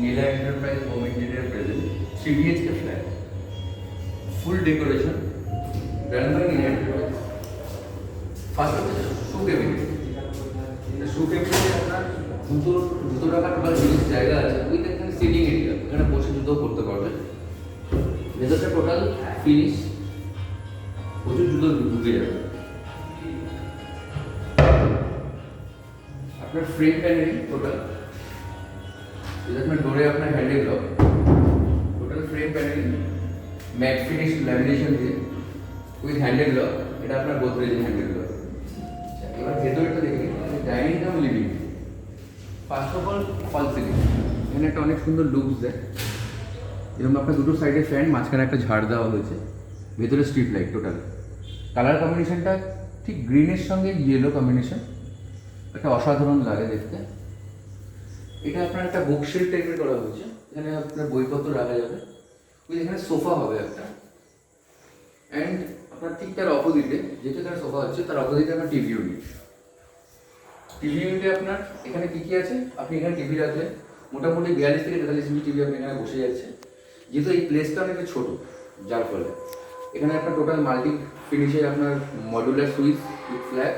Nila enterprise home interior present 3 BHK flat, full decoration, run by Nila enterprise. First হচ্ছে shoe cabinet. শু ক্যাবিনেটে আপনার জুতো রাখার টোটাল জিনিস জায়গা আছে, উইথ এখানে সিটিং এরিয়া, এখানে বসে জুতো করতে পারবেন। ভেতরটা টোটাল ফিনিশ, প্রচুর জুতো ঢুকে যাবে। আপনার ফ্রেম প্যানেলিং টোটাল, এটা আপনার ডোরে আপনার handle lock, total frame panelling matt finish lamination দিয়ে উইথ হ্যান্ডেল লক, এটা আপনার গোদরেজের হ্যান্ডেল লক। এবার ভেতরটা দেখি, dining cum living. First of all false ceiling, এখানে একটা অনেক সুন্দর লুকস দেয়। এরকম আপনার দুটো সাইডে ফ্যান, মাঝখানে একটা ঝাড় দেওয়া হয়েছে, ভেতরে স্ট্রিট লাইট। টোটাল কালার কম্বিনেশনটা ঠিক গ্রিনের সঙ্গে ইয়েলো কম্বিনেশন, একটা অসাধারণ লাগে দেখতে। এটা আপনার একটা বুকশেল টাইপের করা হয়েছে, এখানে আপনার বইপত্র রাখা যাবে। ওই এখানে সোফা হবে একটা, অ্যান্ড আপনার ঠিক তার অপোজিটে যেটা এখানে সোফা হচ্ছে তার অপোজিটে আপনার টিভি ইউনিট। টিভি ইউনিটে আপনার এখানে কী কী আছে, আপনি এখানে টিভি রাখলে মোটামুটি 42 থেকে 43 ইঞ্চি টিভি আপনি এখানে বসে যাচ্ছে। যেহেতু এই প্লেসটা অনেকটা ছোটো, যার ফলে এখানে একটা টোটাল মাল্টি ফিনিশের আপনার modular switch with flag,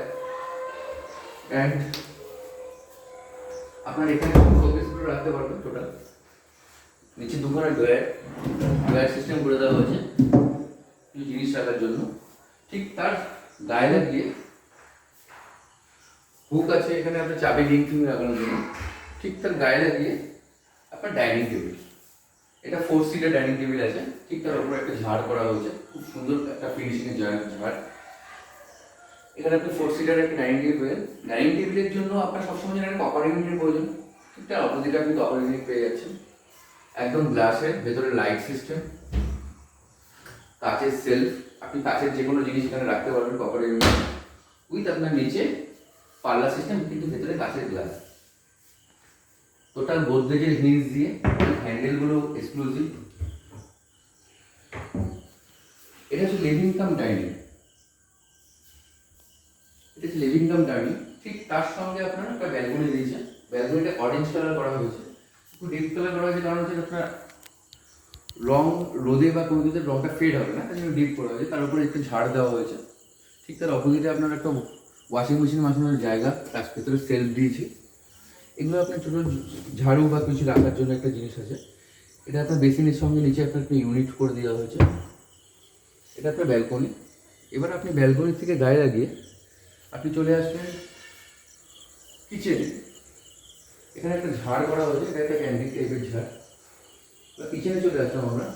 and আপনার এখানে শোকেসগুলো রাখতে পারবেন। টোটাল নিচে দুখানা ড্রয়ার সিস্টেম করে দেওয়া হয়েছে কিছু জিনিস রাখার জন্য। ঠিক তার গায়ে লাগিয়ে হুক আছে এখানে আপনার চাবি রিং ফিং লাগানোর জন্য। ঠিক তার গায়ে লাগিয়ে আপনার ডাইনিং টেবিল, এটা 4 সিটার ডাইনিং টেবিল আছে। ঠিক তার উপরে একটা ঝাড় করা হয়েছে, খুব সুন্দর একটা ফিনিশিংয়ের ঝাড়। এখানে আপনি 4 সিটার একটা ডাইনিং টেবিল পেয়ে, ডাইনিং টেবিলের জন্য আপনার সবসময় জানেন কপার ইউনিটের প্রয়োজন। ঠিক তার অপোজিটে আপনি কপার ইউনিট পেয়ে যাচ্ছেন, একদম গ্লাসের, ভেতরে লাইট সিস্টেম, কাচের সেলফ, আপনি কাচের যে কোনো জিনিস এখানে রাখতে পারবেন কপার ইউনিট উইথ আপনার নিচে পাল্লা সিস্টেম, কিন্তু ভেতরে কাচের গ্লাস। টোটাল গোদরেজের হিঞ্জ দিয়ে, হ্যান্ডেলগুলো এক্সক্লুসিভ। এটা হচ্ছে লিভিং কাম ডাইনিং, এটা হচ্ছে লিভিং কাম ডাইনিং। ঠিক তার সঙ্গে আপনার একটা ব্যালকনি দিয়েছে, ব্যালকনিটা অরেঞ্জ কালার করা হয়েছে, একটু ডিপ কালার করা হয়েছে, কারণ হচ্ছে আপনার রং রোদে বা কোনো কিছুতে রংটা ফেড হবে না, তাই জন্য ডিপ করা হয়েছে। তার উপরে একটু ঝাড় দেওয়া হয়েছে। ঠিক তার অপোজিটে আপনার একটা ওয়াশিং মেশিন মাঝখানে জায়গা, তার ভেতরে সেলফ দিয়েছি। এগুলো আপনার ছোটো ঝাড়ু বা কিছু রাখার জন্য একটা জিনিস আছে। এটা আপনার বেসিনের সঙ্গে নিচে আপনার একটা ইউনিট করে দেওয়া হয়েছে। এটা আপনার ব্যালকনি। এবার আপনি ব্যালকনির থেকে গায়ে লাগিয়ে আপনি চলে আসবেন কিচেনে। এখানে একটা ঝাড় করা হয়েছে, এটা একটা ক্যান্ডি টাইপের ঝাড়। কিচেনে চলে আসলাম আমরা।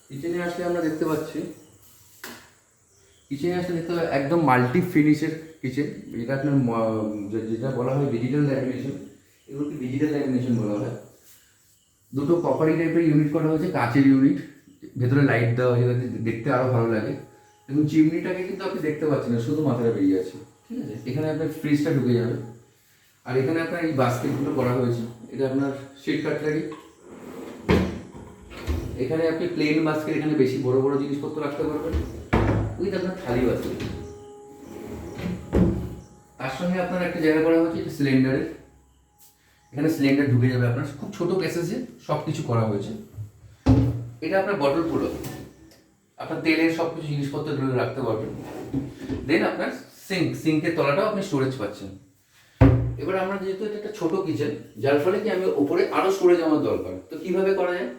কিচেনে আসলে আমরা দেখতে পাচ্ছি, একদম মাল্টি ফিনিশের কিচেন। যেটা আপনার যেটা বলা হয় ডিজিটাল ল্যামিনেশন, এগুলোকে ডিজিটাল ল্যামিনেশন বলা হয়। দুটো কপারি টাইপের ইউনিট করা হয়েছে, কাচের ইউনিট, ভেতরে লাইট দেওয়া হয়েছে যাতে দেখতে আরও ভালো লাগে। এবং চিমনিটাকে কিন্তু আপনি দেখতে পাচ্ছেন না, শুধু মাথাটা বেরিয়ে আছে। ঠিক আছে, এখানে আপনার ফ্রিজটা ঢুকে যাবে। আর এখানে আপনার এই বাস্কেটগুলো করা হয়েছে, এটা আপনার শিট কাটলারি। এখানে আপনি প্লেন বাস্কেট, এখানে বেশি বড় বড় জিনিসপত্র রাখতে পারবেন উইথ আপনার থালি বাস্কেট। তার সঙ্গে আপনার একটা জায়গা করা হয়েছে সিলিন্ডারের, এখানে সিলিন্ডার ঢুকে যাবে আপনার। খুব ছোট প্যাসেজে সব কিছু করা হয়েছে। এটা আপনার বটল পুরো, আপনার তেলের সব কিছু জিনিসপত্র রাখতে পারবেন। দেন আপনার সিঙ্কের তলাটাও আপনি স্টোরেজ পাচ্ছেন। এবার আমরা যেহেতু এটা একটা ছোট কিচেন, যার ফলে কি আমি ওপরে আরও স্টোরেজ আমার দরকার, তো কীভাবে করা যায়?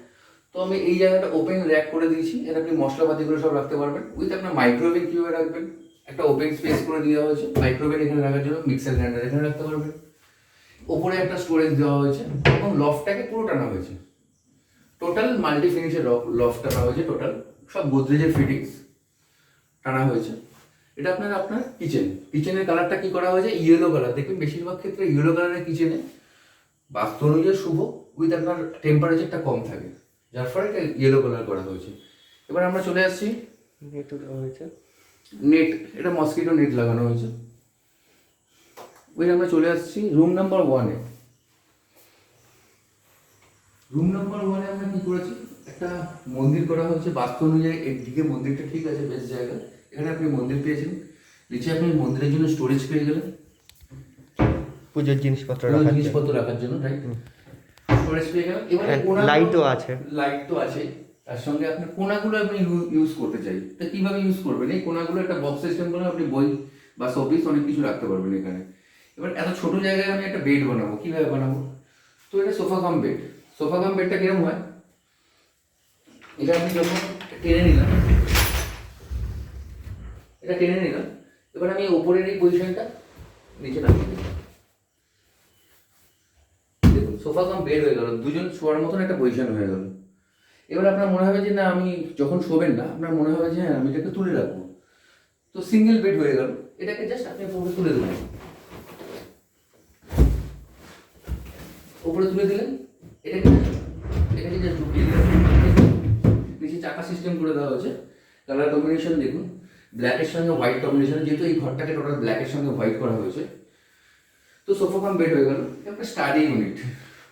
তো আমি এই জায়গাটা ওপেন র্যাক করে দিয়েছি, এর আপনি মশলাপাতিগুলো সব রাখতে পারবেন। উইথ আপনার মাইক্রোওভেন কীভাবে রাখবেন, একটা ওপেন স্পেস করে দেওয়া হয়েছে মাইক্রোওভেন এখানে রাখার জন্য, মিক্সার গ্রাইন্ডার এখানে রাখতে পারবেন। ওপরে একটা স্টোরেজ দেওয়া হয়েছে এবং লফটাকে পুরো টানা হয়েছে। টোটাল মাল্টি ফিনিশের লফট টানা হয়েছে, টোটাল সব গোদরেজের ফিটিংস টানা হয়েছে। এটা আপনার কিচেনের কালারটা কি করা হয়েছে, ইয়েলো কালার। দেখবেন বেশিরভাগ ক্ষেত্রে ইয়েলো কালারের কিচেনে বাস্তু অনুযায়ী শুভ, উইথ আপনার টেম্পারেচারটা কম থাকে, যার ফলে এটা ইয়েলো কালার করা হয়েছে। এবার আমরা চলে আসছি নেট, এটা মসকিটো নেট লাগানো হয়েছে। আমরা চলে আসছি রুম নাম্বার 1-এ। রুম নাম্বার 1-এ আমরা কি করেছি, একটা মন্দির করা হয়েছে বাস্তু অনুযায়ী। একদিকে মন্দিরটা ঠিক আছে, বেশ জায়গা, এখানে আপনি মন্দির পেয়েছেন। নিচে আপনি মন্দিরের জন্য স্টোরেজ পেয়ে গেলেন, পুজোর জিনিসপত্র রাখার জন্য, রাইট। স্টোরেজ পেয়ে গেলেন। এবারে লাইটও আছে, লাইট তো আছে, তার সঙ্গে আপনি কোনাগুলো আপনি ইউজ করতে চাই, তা কিভাবে ইউজ করবেন? এই কোনাগুলো একটা বক্স সিস্টেম করে আপনি বই বা শোপিস অনেক কিছু রাখতে পারবেন এখানে। এবার এত ছোট জায়গায় আমি একটা বেড বানাবো, কিভাবে বানাবো? তো এটা sofa cum bed. Sofa cum বেডটা কিরকম হয়, এটা আমি যখন টেনে নিলাম, এটা টেনে নিলাম, এবার আমি ওপরের এই পজিশনটা নিচে নামিয়ে দিলাম। দেখুন সোফা কাম বেড হয়ে গেল, দুজন শোয়ার মতন একটা পজিশন হয়ে গেল। এবার আপনার মনে হবে যে না, আমি যখন শোবেন না আপনার মনে হবে যে হ্যাঁ আমি এটাকে তুলে রাখবো, তো সিঙ্গেল বেড হয়ে গেল। এটাকে জাস্ট আপনি উপরে তুলে দেবেন, উপরে তুলে দিলেন, এটাকে জাস্ট ঢুকিয়ে দিলেন। নিচে চাকা সিস্টেম করে দেওয়া হয়েছে, কালার কম্বিনেশন দেখুন, ব্ল্যাকের সঙ্গে হোয়াইট কম্বিনেশন, যেহেতু এই ঘরটাকে টোটাল ব্ল্যাকের সঙ্গে হোয়াইট করা হয়েছে। তো সোফা কাম বেড হয়ে গেল। একটা স্টাডি ইউনিট,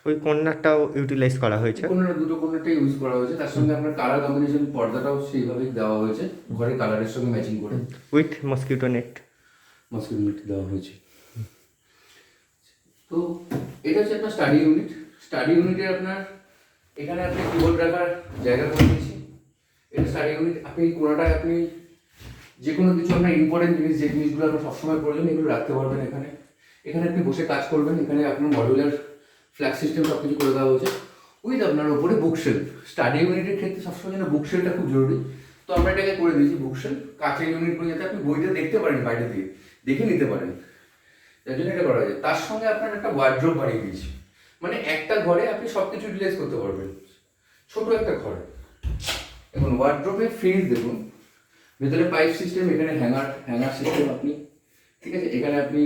ওই কর্নারটাও ইউটিলাইজ করা হয়েছে, দুটো কর্নারটাই ইউজ করা হয়েছে, তার সঙ্গে আপনার কালার কম্বিনেশন পর্দাটাও সেইভাবেই দেওয়া হয়েছে, ঘরের কালারের সঙ্গে ম্যাচিং করে উইথ মসকিউটো নেট দেওয়া হয়েছে। তো এটা হচ্ছে আপনার স্টাডি ইউনিট। স্টাডি ইউনিটে আপনার এখানে আপনি কিবোর্ড রাখার জায়গা করে দিয়েছি। এটা স্টাডি ইউনিট, আপনি এই কোণাটায় আপনি যে কোনো কিছু আপনার ইম্পর্টেন্ট জিনিস, যে জিনিসগুলো আপনার সবসময় প্রয়োজন এগুলো রাখতে পারবেন এখানে। এখানে আপনি বসে কাজ করবেন। এখানে আপনার মডিউলার ফ্ল্যাগ সিস্টেম সব কিছু করে দেওয়া হয়েছে, উইথ আপনার ওপরে বুকশেলফ। স্টাডি ইউনিটের ক্ষেত্রে সবসময় যেন বুকশেলফটা খুব জরুরি, তো আমরা এটাকে করে দিয়েছি বুকশেলফ। কাঁচের ইউনিট করে যাতে আপনি বইটা দেখতে পারেন, বাইরে দিয়ে দেখে নিতে পারেন, তার জন্য এটা করা হয়েছে। তার সঙ্গে আপনার একটা ওয়ার্ড্রোব বানিয়ে দিয়েছি, মানে একটা ঘরে আপনি সব কিছু ইউটিলাইজ করতে পারবেন, ছোট একটা ঘরে। এখন ওয়ার্ড্রোবের ফ্রিজ দেখুন, ভেতরে পাইপ সিস্টেম, এখানে হ্যাঙ্গার সিস্টেম আপনি, ঠিক আছে, এখানে আপনি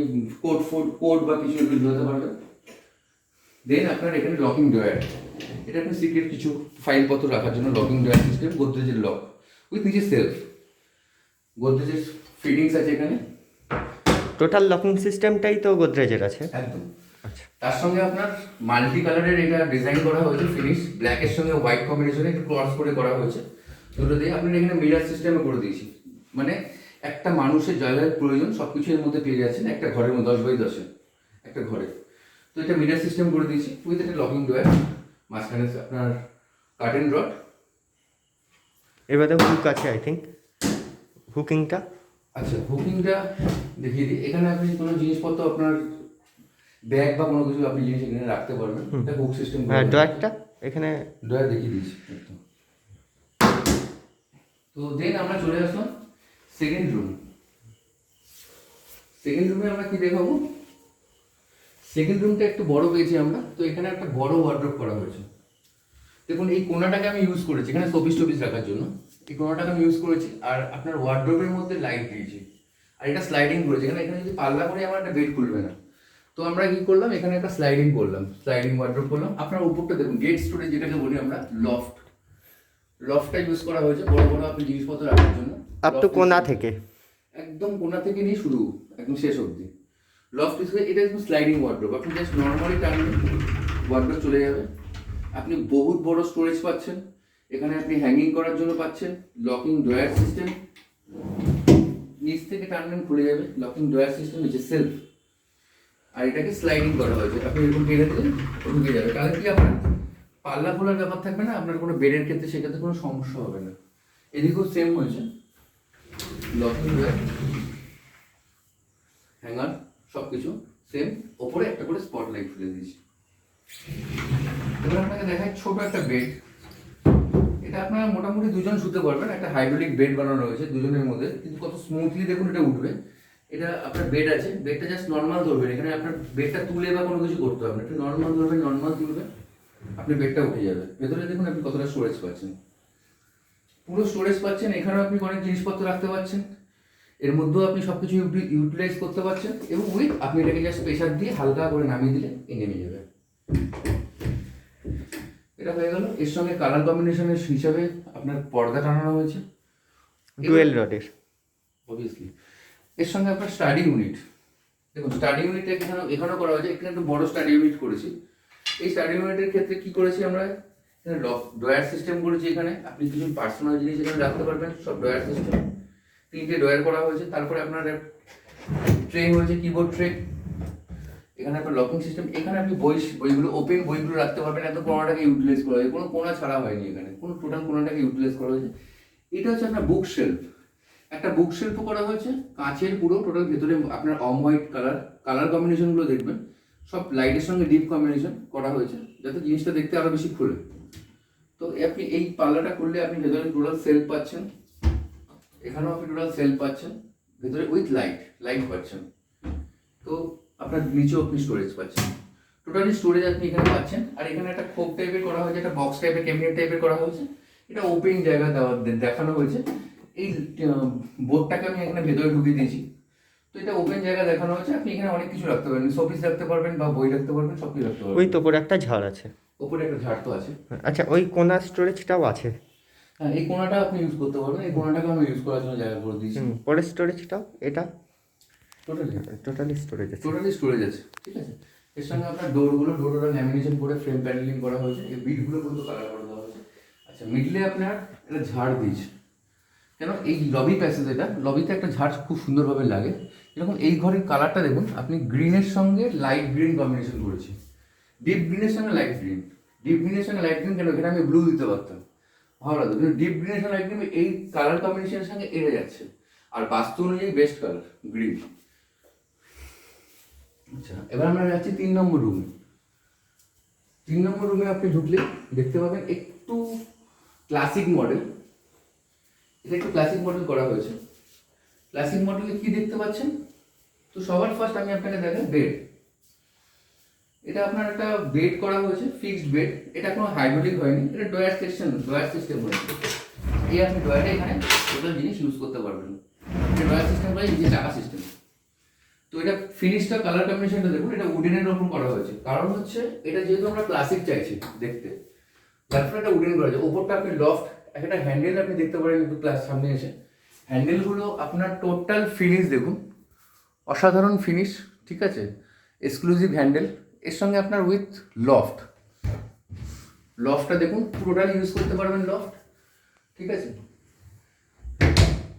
কোট বা কিছু ঝুলাতে পারবেন। দেন আপনার এখানে লকিং ড্রয়ার, এটা আপনি সিক্রেট কিছু ফাইলপত্র রাখার জন্য লকিং ড্রয়ার সিস্টেম, গোদরেজের লক উইথ নিচে সেলফ, গোদরেজের ফিটিংস আছে এখানে। টোটাল লকিং সিস্টেমটাই তো গোদরেজের আছে একদম। আচ্ছা, তার সঙ্গে আপনার মাল্টি কালারের এটা ডিজাইন করা হয়েছে, ফিনিশ ব্ল্যাকের সঙ্গে হোয়াইট কম্বিনেশনে একটু ক্রস করে করা হয়েছে। দুটো দিয়ে আপনার এখানে মিরার সিস্টেমে করে দিয়েছি, মানে একটা মানুষের জায়গার প্রয়োজন সব কিছু এর মধ্যে পেয়ে যাচ্ছেন একটা ঘরের মধ্যে, 10x10 একটা ঘরে। তো এটা মিরার সিস্টেম করে দিয়েছি উইথ একটা লকিং ডোয়ার, মাঝখানে আপনার কার্টেন রড। এবারে হুক আছে আই থিঙ্ক, হুকিংটা। আচ্ছা, হুকিংটা দেখিয়ে দিই। এখানে আপনি কোনো জিনিসপত্র আপনার ব্যাগ বা কোনো কিছু আপনি জিনিস এখানে রাখতে পারবেন, এটা হুক সিস্টেম। হ্যাঁ, ড্রয়ারটা এখানে, ড্রয়ার দেখিয়ে দিয়েছি একদম। তো দেন আমরা চলে আসলাম সেকেন্ড রুম। সেকেন্ড রুমে আমরা কি দেখাবো, সেকেন্ড রুমটা একটু বড় পেয়েছি আমরা, তো এখানে একটা বড় ওয়ার্ড্রোব করা হয়েছে। দেখুন এই কোণাটাকে আমি ইউজ করেছি এখানে শোপিস রাখার জন্য, এই কোণাটাকে আমি ইউজ করেছি, আর আপনার ওয়ার্ড্রোবের মধ্যে লাইট দিয়েছি, আর এটা স্লাইডিং করেছি। এখানে যদি পাল্লা করে আমার একটা বেড খুলবে না, তো আমরা কি করলাম, এখানে একটা স্লাইডিং করলাম, স্লাইডিং ওয়ার্ড্রোব করলাম। আপনার উপরটা দেখুন, গেট স্টোরেজ যেটাকে বলি আমরা, লফটটা ইউজ করা হয়েছে বড় বড় আপনি জিনিসপত্র রাখার জন্য। আপ টু কোণা থেকে, একদম কোণা থেকে নিয়ে শুরু একদম শেষ অবধি লফট ইউজ করে। এটা একদম স্লাইডিং ওয়ার্ড্রোব, আপনি জাস্ট নর্মালি টানবেন ওয়ার্ড্রোব চলে যাবে। আপনি বহুত বড় স্টোরেজ পাচ্ছেন এখানে, আপনি হ্যাঙ্গিং করার জন্য পাচ্ছেন লকিং ড্রয়ার সিস্টেম, নিচ থেকে টানবেন খুলে যাবে, লকিং ড্রয়ার সিস্টেম নিচে সেলফ, আর এটাকে স্লাইডিং করা হয়েছে, আপনি এরকম টেনে দিলে ঢুকে যাবে। তাহলে কি আপনার পাল্লা খোলার ব্যাপার থাকবে না, আপনার কোনো বেডের ক্ষেত্রে সেটাতে কোনো সমস্যা হবে না। এদিকেও সেম হয়েছে, লকিং ড্রয়ার, হ্যাঙ্গার সব কিছু সেম, ওপরে একটা করে স্পটলাইট ফেলে দিয়েছি। এবার আপনাকে দেখায় ছোট একটা বেড, এটা আপনারা মোটামুটি দুজন শুতে পারবেন, একটা হাইড্রোলিক বেড বানানো হয়েছে দুজনের মধ্যে, কিন্তু কত স্মুথলি দেখুন এটা উঠবে। এটা আপনার বেড আছে, বেডটা জাস্ট নর্মাল ধরবেন, এখানে আপনার বেডটা তুলে বা কোনো কিছু করতে হবে না, একটু নর্মাল ধরবেন, নর্মাল তুলবেন, আপনি বেডটা উঠে যাবে। ভেতরে দেখুন আপনি কতটা স্টোরেজ পাচ্ছেন, পুরো স্টোরেজ পাচ্ছেন। এখানেও আপনি অনেক জিনিসপত্র রাখতে পারছেন, এর মধ্যেও আপনি সবকিছু ইউটিলাইজ করতে পারছেন, এবং উইথ আপনি এটাকে জাস্ট প্রেশার দিয়ে হালকা করে নামিয়ে দিলে নেমে যাবে। এটা হয়ে গেল। এর সঙ্গে কালার কম্বিনেশনের হিসাবে আপনার পর্দা টানানো হয়েছে ডুয়েল রডের, অবভিয়াসলি। এর সঙ্গে আপনার স্টাডি ইউনিট, দেখুন স্টাডি ইউনিট এখানেও করা হয়েছে, এখানে একটু বড় স্টাডি ইউনিট করেছি। এই স্টাডি ইউনিটের ক্ষেত্রে কি করেছি আমরা, এখানে ড্রয়ার সিস্টেম করেছি, এখানে আপনি কিছু পার্সোনাল জিনিস এখানে রাখতে পারবেন, সব ড্রয়ার সিস্টেম, 3টে ড্রয়ার করা হয়েছে। তারপরে আপনার ট্রে হয়েছে, কিবোর্ড ট্রে, এখানে আপনার লকিং সিস্টেম, এখানে আপনি বইগুলো ওপেন বইগুলো রাখতে পারবেন, একদম কোনাটাকে ইউটিলাইজ করা হয়েছে, কোনো কোনা ছাড়া হয়নি এখানে, কোনো টোটাল কোনাটাকে ইউটিলাইজ করা হয়েছে। এটা হচ্ছে আপনার বুক শেলফ, একটা বুক শেলফও করা হয়েছে কাঁচের, পুরো টোটাল ভেতরে আপনার অম হোয়াইট কালার কম্বিনেশনগুলো দেখবেন সব লাইটের সঙ্গে ডিপ কম্বিনেশন করা হয়েছে, যাতে জিনিসটা দেখতে আরো বেশি খুলে। তো আপনি এই পাল্লাটা করলে আপনি ভেতরে টোটাল সেলফ পাচ্ছেন, এখানেও আপনি টোটাল সেলফ পাচ্ছেন, ভেতরে উইথ লাইট পাচ্ছেন। তো আপনার নিচেও আপনি স্টোরেজ পাচ্ছেন, টোটালি স্টোরেজ আপনি এখানে পাচ্ছেন। আর এখানে একটা খোপ টাইপের করা হয়েছে, একটা বক্স টাইপের ক্যাবিনেট টাইপের করা হয়েছে, এটা ওপেন জায়গা দেখানো হয়েছে। এই বোর্ডটাকে আমি এখানে ভেতরে ঢুকিয়ে দিয়েছি, তো এটা ওপেন জায়গা দেখানো হয়েছে, আপনি এখানে অনেক কিছু রাখতে পারবেন, শোপিস রাখতে পারবেন বা বই রাখতে পারবেন, সব কিছু রাখতে ওই পারবেন। তো ওপরে একটা ঝাড় আছে। ওপরে একটা ঝাড় তো আছে। আচ্ছা, ওই কোণা স্টোরেজটাও আছে। হ্যাঁ, এই কোণাটা আপনি ইউজ করতে পারবেন, এই কোণাটাকে আমি ইউজ করার জন্য জায়গা করে দিয়েছি। পরের স্টোরেজটাও এটা টোটালি স্টোরেজ আছে। টোটালি স্টোরেজ আছে, ঠিক আছে। এর সঙ্গে আপনার ডোরগুলো ল্যামিনেশন করে ফ্রেম প্যানেলিং করা হয়েছে, এই বিটগুলো কিন্তু কালার করে দেওয়া হয়েছে। আচ্ছা, মিডলে আপনার একটা ঝাড় দিয়েছে, কেন এই লবি প্যাসেজ, এটা লবিতে একটা ঝাড় খুব সুন্দরভাবে লাগে। এরকম এই ঘরের কালারটা দেখুন, আপনি গ্রিনের সঙ্গে লাইট গ্রিন কম্বিনেশন করেছি, ডিপ গ্রিনের সঙ্গে লাইট গ্রিন, ডিপ গ্রিনের সঙ্গে লাইট গ্রিন, কেন এখানে আমি ব্লু দিতে পারতাম, ভালো লাগতো, কিন্তু ডিপ গ্রিনের সঙ্গে লাইট গ্রিন এই কালার কম্বিনেশনের সঙ্গে এড়ে যাচ্ছে, আর বাস্তু অনুযায়ী বেস্ট কালার গ্রিন। আচ্ছা, এবার আমরা যাচ্ছি 3 নম্বর রুমে। 3 নম্বর রুমে আপনি ঢুকলে দেখতে পাবেন একটু ক্লাসিক মডেল, এটা একটু ক্লাসিক মডেল করা হয়েছে। ক্লাসিক মডেলে কি দেখতে পাচ্ছেন, তো সবার ফার্স্ট আমি আপনাকে দেখাই বেড। এটা আপনার একটা বেড করা হয়েছে, ফিক্সড বেড, এটা কোনো হাইড্রোলিক হয়নি, এটা ডয়ার সিস্টেম হয়েছে। এই আপনি ডয়ারে এখানে টোটাল জিনিস ইউজ করতে পারবেন, এটা ডয়ার সিস্টেম করে নিচে চাকা সিস্টেম। তো এটা ফিনিশটা কালার কম্বিনেশনটা দেখুন, এটা উডেনের ওপর করা হয়েছে, কারণ হচ্ছে এটা যেহেতু আমরা ক্লাসিক চাইছি দেখতে, যার ফলে এটা উডেন করা হয়েছে। ওপরটা আপনি লফট, একটা হ্যান্ডেল আপনি দেখতে পারেন একটু ক্লাস সামনে এসে, হ্যান্ডেলগুলো আপনার টোটাল ফিনিশ দেখুন, অসাধারণ ফিনিশ, ঠিক আছে, এক্সক্লুসিভ হ্যান্ডেল, এর সঙ্গে আপনার উইথ লফটটা দেখুন, টোটাল ইউজ করতে পারবেন লফট, ঠিক আছে,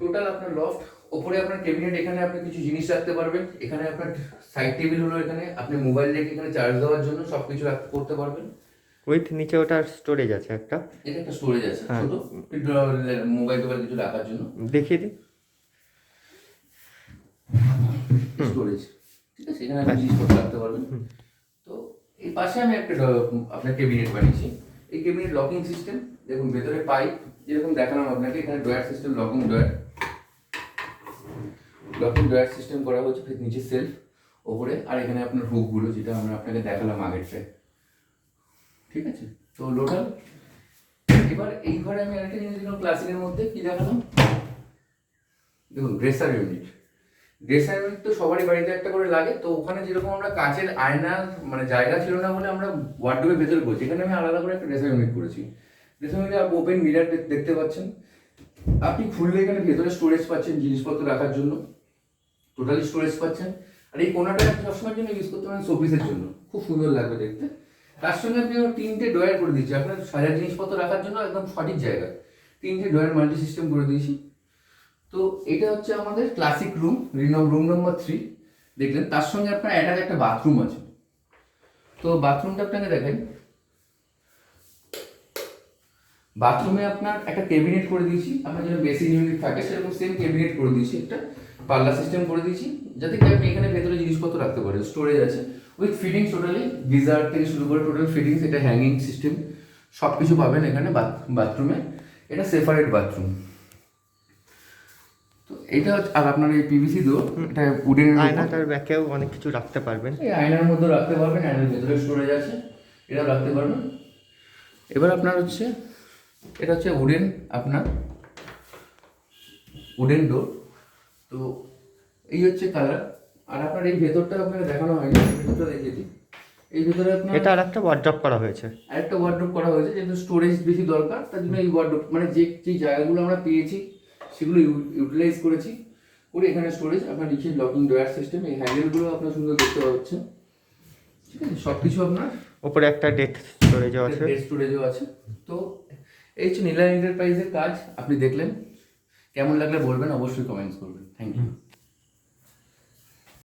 টোটাল আপনার লফট। ওপরে আপনার ক্যাবিনেট, এখানে আপনি কিছু জিনিস রাখতে পারবেন, এখানে আপনার সাইড টেবিল হলো, এখানে আপনি মোবাইল রেখে এখানে চার্জ দেওয়ার জন্য সব কিছু করতে পারবেন। উইথ নিচে ওটার স্টোরেজ আছে একটা, এটা একটা স্টোরেজ আছে ছোট, মোবাইল কিছু রাখার জন্য, দেখিয়ে দিই। স্টোরেজ, ঠিক আছে, এখানে আপনি জিনিসপত্র রাখতে পারবেন। তো এই পাশে আমি একটা আপনার ক্যাবিনেট বানিয়েছি, এই ক্যাবিনেট লকিং সিস্টেম দেখুন, ভেতরে পাইপ যেরকম দেখালাম আপনাকে, এখানে drawer system, locking drawer system করা হচ্ছে, নিচে সেলফ ওপরে, আর এখানে আপনার হুকগুলো যেটা আমরা আপনাকে দেখালাম আগেরটায়, ঠিক আছে। তো টোটাল এবার এই ঘরে আমি আরেকটা জিনিস দিলাম ক্লাসিকের মধ্যে, কি দেখালাম দেখুন, ড্রেসার ইউনিট তো সবারই বাড়িতে একটা করে লাগে, তো ওখানে যেরকম আমরা কাচের আয়নার মানে জায়গা ছিল না বলে আমরা ওয়ার্ডরোবের ভেতরে করেছি, এখানে আমি আলাদা করে একটা ড্রেসার ইউনিট করেছি। ড্রেসার ইউনিটে আপনি ওপেন মিরার দেখতে পাচ্ছেন, আপনি খুললে এখানে ভেতরে স্টোরেজ পাচ্ছেন জিনিসপত্র রাখার জন্য, টোটালি স্টোরেজ পাচ্ছেন। আর এই কোনাটা আপনি সবসময়ের জন্য ইউজ করতে পারেন শোপিসের জন্য, খুব সুন্দর লাগবে দেখতে। তার সঙ্গে আপনি 3টে ডয়ার করে দিচ্ছি আপনার সাজার জিনিসপত্র রাখার জন্য, একদম সঠিক জায়গা, 3টে ডয়ার মাল্টি সিস্টেম করে দিয়েছি। তো এটা হচ্ছে আমাদের ক্লাসিক রুম নম্বর 3 দেখলেন, তার সঙ্গে আপনার অ্যাটাচ একটা বাথরুম আছে। তো বাথরুমটা আপনাকে দেখাই, বাথরুমে আপনার একটা ক্যাবিনেট করে দিয়েছি, আপনার যেন বেসিন ইউনিট থাকে সেরকম সেম ক্যাবিনেট করে দিয়েছি, একটা পাল্লা সিস্টেম করে দিয়েছি, যাতে কি আপনি এখানে ভেতরে জিনিসপত্র রাখতে পারেন, স্টোরেজ আছে উইথ ফিটিংস, টোটালি গিজার থেকে শুরু করে টোটাল ফিটিংস, এটা হ্যাঙ্গিং সিস্টেম সব কিছু পাবেন এখানে বাথরুমে, এটা সেপারেট বাথরুম। তো এটা আর আপনার এই পিভিসি ডোর, এটা উডেন, আয়নাটার ব্যাকেও অনেক কিছু রাখতে পারবেন, এই আয়নার মধ্যে রাখতে পারবেন, আয়নার ভেতরে স্টোরেজ আছে, এটাও রাখতে পারবেন। এবার আপনার হচ্ছে এটা হচ্ছে উডেন ডোর, তো এই হচ্ছে কালার। আর আপনার এই ভেতরটা আপনাকে দেখানো হয়নি, ভেতরটা দেখিয়ে দিই। এই ভেতরে আপনার এটা আর একটা ওয়ার্ড্রপ করা হয়েছে, আরেকটা ওয়ার্ডরোব করা হয়েছে, যেহেতু স্টোরেজ বেশি দরকার তার জন্য এই ওয়ার্ডরোব, মানে যে জায়গাগুলো আমরা পেয়েছি সেগুলো ইউটিলাইজ করেছি করে এখানে স্টোরেজ আপনার নিচে লকিং ডয়ার সিস্টেম, এই হ্যান্ডেলগুলো আপনার সুন্দর দেখতে পাচ্ছেন, ঠিক আছে, সব কিছু আপনার ওপরে একটা ডেট স্টোরেজও আছে। তো এই হচ্ছে নীলা এন্টারপ্রাইজের কাজ, আপনি দেখলেন, কেমন লাগলে বলবেন, অবশ্যই কমেন্টস করবেন। Thank you.